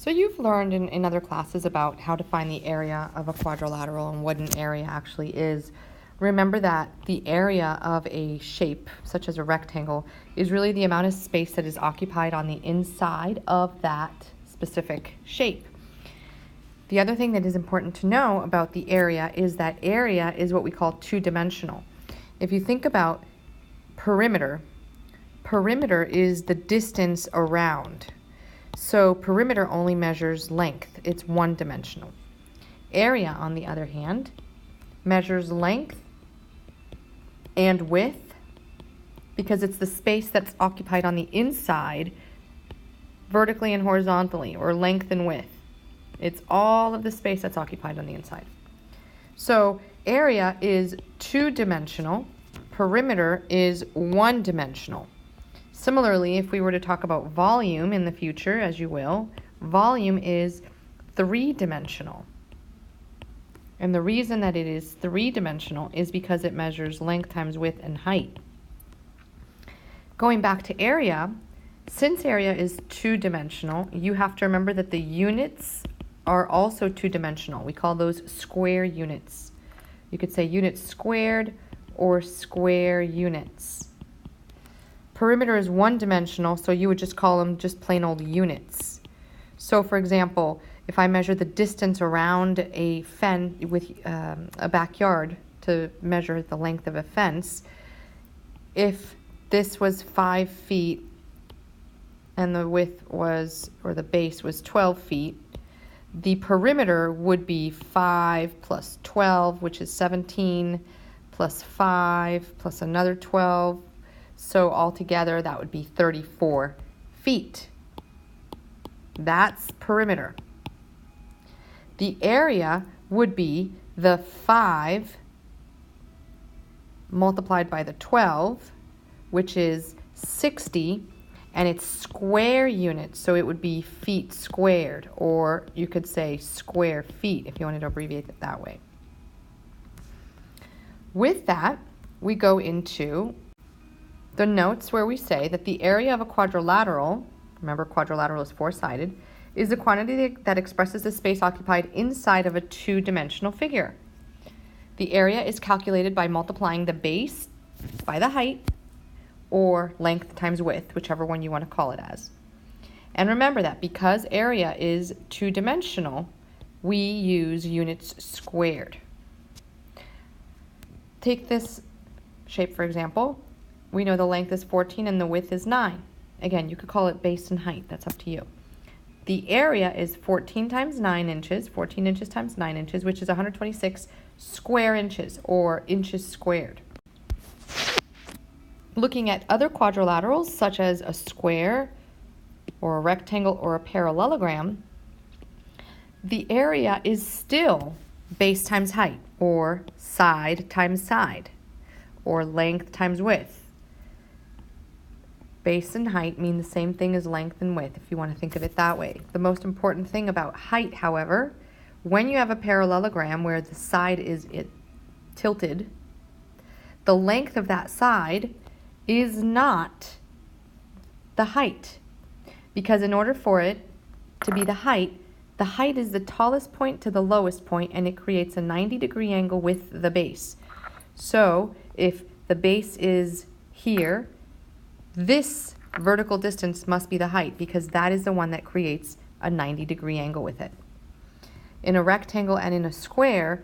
So you've learned in other classes about how to find the area of a quadrilateral and what an area actually is. Remember that the area of a shape, such as a rectangle, is really the amount of space that is occupied on the inside of that specific shape. The other thing that is important to know about the area is that area is what we call two-dimensional. If you think about perimeter is the distance around. So perimeter only measures length. It's one-dimensional. Area, on the other hand, measures length and width because it's the space that's occupied on the inside vertically and horizontally, or length and width. It's all of the space that's occupied on the inside. So area is two-dimensional. Perimeter is one-dimensional. Similarly, if we were to talk about volume in the future, as you will, volume is three-dimensional. And the reason that it is three-dimensional is because it measures length times width and height. Going back to area, since area is two-dimensional, you have to remember that the units are also two-dimensional. We call those square units. You could say units squared or square units. Perimeter is one-dimensional, so you would just call them just plain old units. So, for example, if I measure the distance around a fence with a backyard to measure the length of a fence, if this was 5 feet and the width was, or the base was 12 feet, the perimeter would be 5 plus 12, which is 17, plus 5, plus another 12. So altogether, that would be 34 feet. That's perimeter. The area would be the 5 multiplied by the 12, which is 60, and it's square units, so it would be feet squared, or you could say square feet if you wanted to abbreviate it that way. With that, we go into the notes where we say that the area of a quadrilateral, remember quadrilateral is four-sided, is the quantity that expresses the space occupied inside of a two-dimensional figure. The area is calculated by multiplying the base by the height, or length times width, whichever one you want to call it as. And remember that because area is two-dimensional, we use units squared. Take this shape, for example. We know the length is 14 and the width is 9. Again, you could call it base and height. That's up to you. The area is 14 times 9 inches, 14 inches times 9 inches, which is 126 square inches, or inches squared. Looking at other quadrilaterals, such as a square, or a rectangle, or a parallelogram, the area is still base times height, or side times side, or length times width. Base and height mean the same thing as length and width, if you want to think of it that way. The most important thing about height, however, when you have a parallelogram where the side is tilted, the length of that side is not the height. Because in order for it to be the height is the tallest point to the lowest point, and it creates a 90-degree angle with the base. So if the base is here, this vertical distance must be the height, because that is the one that creates a 90-degree angle with it. In a rectangle and in a square,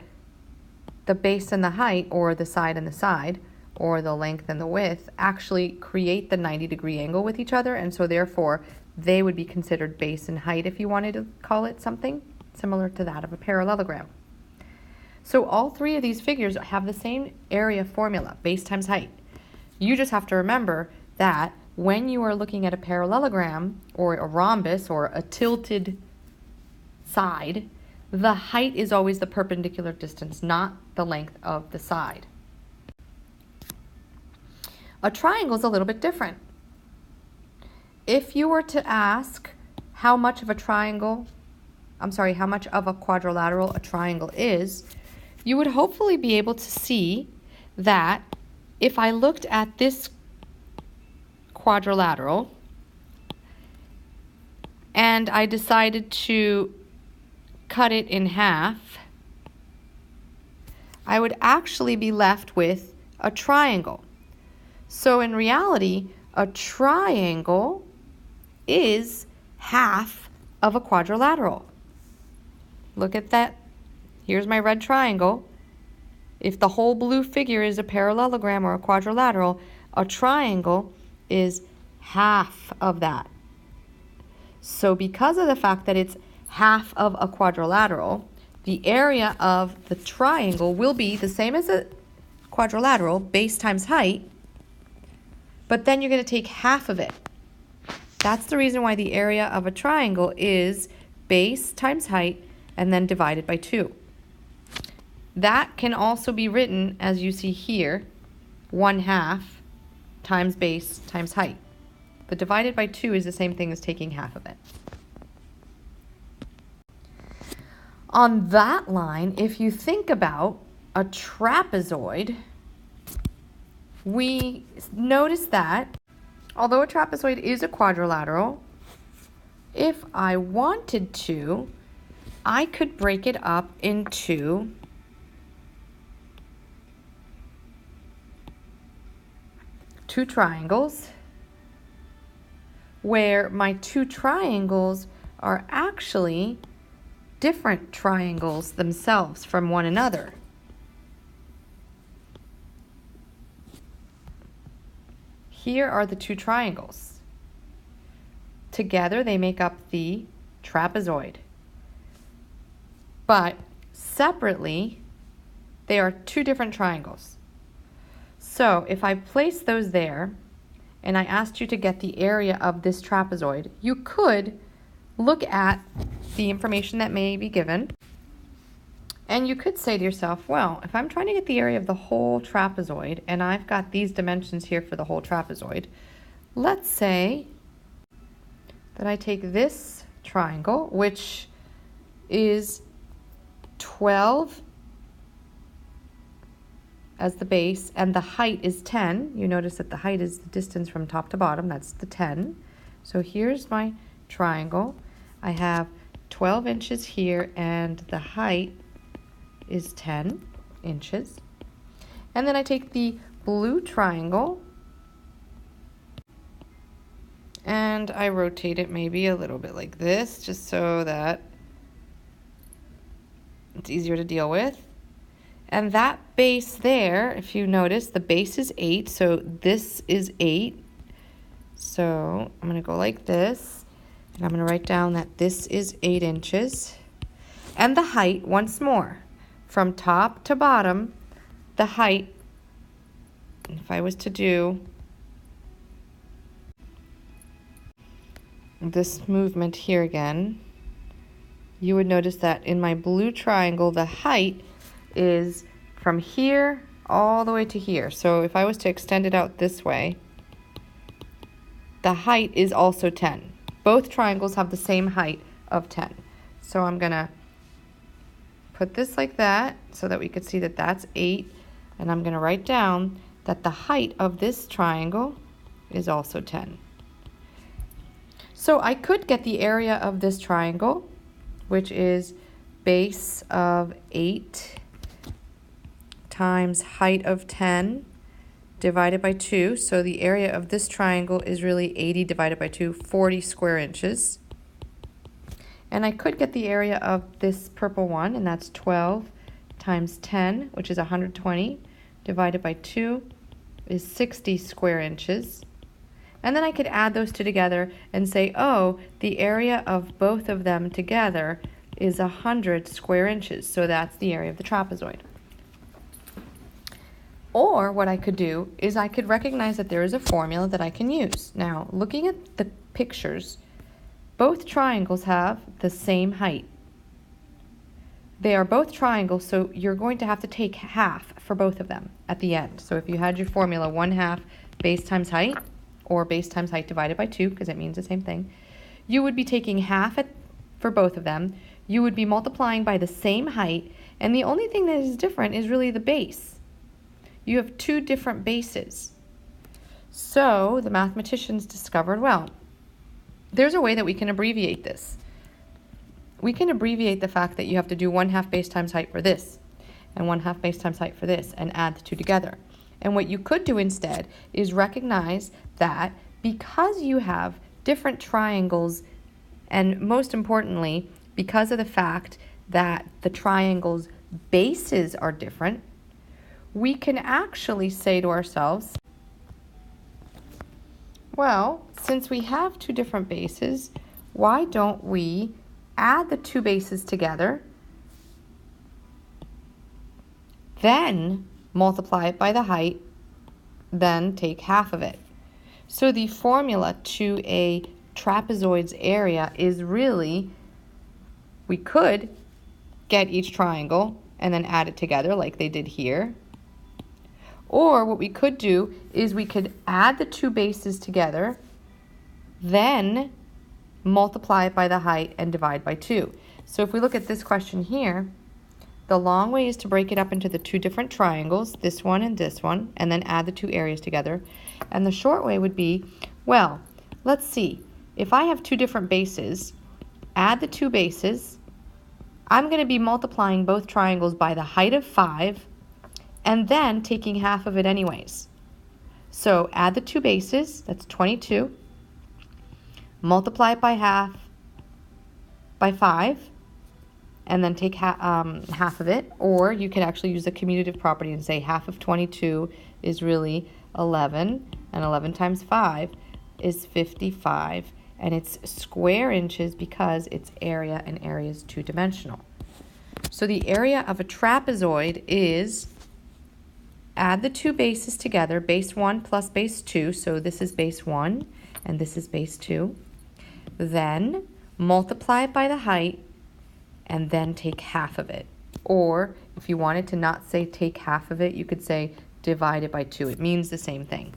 the base and the height, or the side and the side, or the length and the width, actually create the 90-degree angle with each other, and so therefore they would be considered base and height if you wanted to call it something similar to that of a parallelogram. So all three of these figures have the same area formula, base times height. You just have to remember that when you are looking at a parallelogram or a rhombus or a tilted side, the height is always the perpendicular distance, not the length of the side. A triangle is a little bit different. If you were to ask how much of a quadrilateral a triangle is, you would hopefully be able to see that if I looked at this quadrilateral and I decided to cut it in half, I would actually be left with a triangle. So in reality, a triangle is half of a quadrilateral. Look at that. Here's my red triangle. If the whole blue figure is a parallelogram or a quadrilateral, a triangle is half of that. So because of the fact that it's half of a quadrilateral, the area of the triangle will be the same as a quadrilateral, base times height, but then you're going to take half of it. That's the reason why the area of a triangle is base times height and then divided by 2. That can also be written as you see here, 1/2 times base times height. The divided by 2 is the same thing as taking half of it. On that line, if you think about a trapezoid, we notice that although a trapezoid is a quadrilateral, if I wanted to, I could break it up into two triangles, where my two triangles are actually different triangles themselves from one another. Here are the two triangles. Together they make up the trapezoid. But separately, they are two different triangles. So if I place those there, and I asked you to get the area of this trapezoid, you could look at the information that may be given, and you could say to yourself, well, if I'm trying to get the area of the whole trapezoid, and I've got these dimensions here for the whole trapezoid, let's say that I take this triangle, which is 12 as the base, and the height is 10. You notice that the height is the distance from top to bottom. That's the 10. So here's my triangle. I have 12 inches here, and the height is 10 inches. And then I take the blue triangle, and I rotate it maybe a little bit like this, just so that it's easier to deal with. And that base there, if you notice, the base is 8, so this is 8. So I'm going to go like this, and I'm going to write down that this is 8 inches. And the height, once more, from top to bottom, the height, if I was to do this movement here again, you would notice that in my blue triangle, the height is from here all the way to here. So if I was to extend it out this way, the height is also 10. Both triangles have the same height of 10. So I'm going to put this like that so that we could see that that's 8. And I'm going to write down that the height of this triangle is also 10. So I could get the area of this triangle, which is base of 8 times height of 10 divided by 2. So the area of this triangle is really 80 divided by 2, 40 square inches. And I could get the area of this purple one, and that's 12 times 10, which is 120, divided by 2 is 60 square inches. And then I could add those two together and say, oh, the area of both of them together is 100 square inches. So that's the area of the trapezoid. Or what I could do is I could recognize that there is a formula that I can use. Now, looking at the pictures, both triangles have the same height. They are both triangles, so you're going to have to take half for both of them at the end. So if you had your formula 1/2 base times height, or base times height divided by 2, because it means the same thing, you would be taking half for both of them. You would be multiplying by the same height, and the only thing that is different is really the base. You have two different bases. So the mathematicians discovered, well, there's a way that we can abbreviate this. We can abbreviate the fact that you have to do 1/2 base times height for this, and 1/2 base times height for this, and add the two together. And what you could do instead is recognize that because you have different triangles, and most importantly, because of the fact that the triangles' bases are different, we can actually say to ourselves, well, since we have two different bases, why don't we add the two bases together, then multiply it by the height, then take half of it. So the formula to a trapezoid's area is really, we could get each triangle and then add it together like they did here. Or what we could do is we could add the two bases together, then multiply it by the height and divide by 2. So if we look at this question here, the long way is to break it up into the two different triangles, this one, and then add the two areas together. And the short way would be, well, let's see, if I have two different bases, add the two bases, I'm going to be multiplying both triangles by the height of 5, and then taking half of it anyways. So add the two bases, that's 22, multiply it by half by 5, and then take half of it. Or you can actually use the commutative property and say half of 22 is really 11, and 11 times 5 is 55, and it's square inches because it's area, and area is two-dimensional. So the area of a trapezoid is, add the two bases together, base 1 plus base 2, so this is base 1 and this is base 2. Then multiply it by the height and then take half of it. Or if you wanted to not say take half of it, you could say divide it by 2. It means the same thing.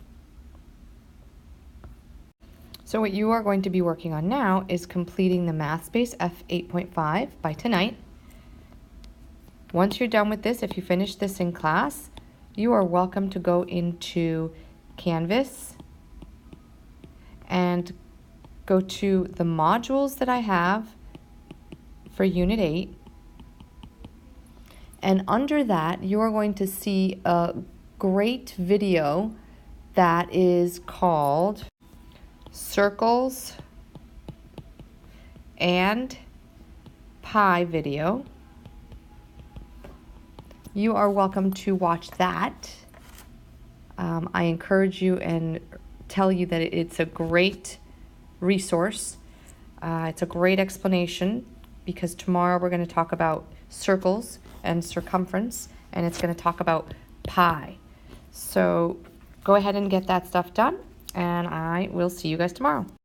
So what you are going to be working on now is completing the math space F8.5 by tonight. Once you're done with this, if you finish this in class, you are welcome to go into Canvas and go to the modules that I have for Unit 8. And under that, you are going to see a great video that is called Circles and Pi video. You are welcome to watch that. I encourage you and tell you that it's a great resource. It's a great explanation, because tomorrow we're going to talk about circles and circumference, and it's going to talk about pi. So go ahead and get that stuff done, and I will see you guys tomorrow.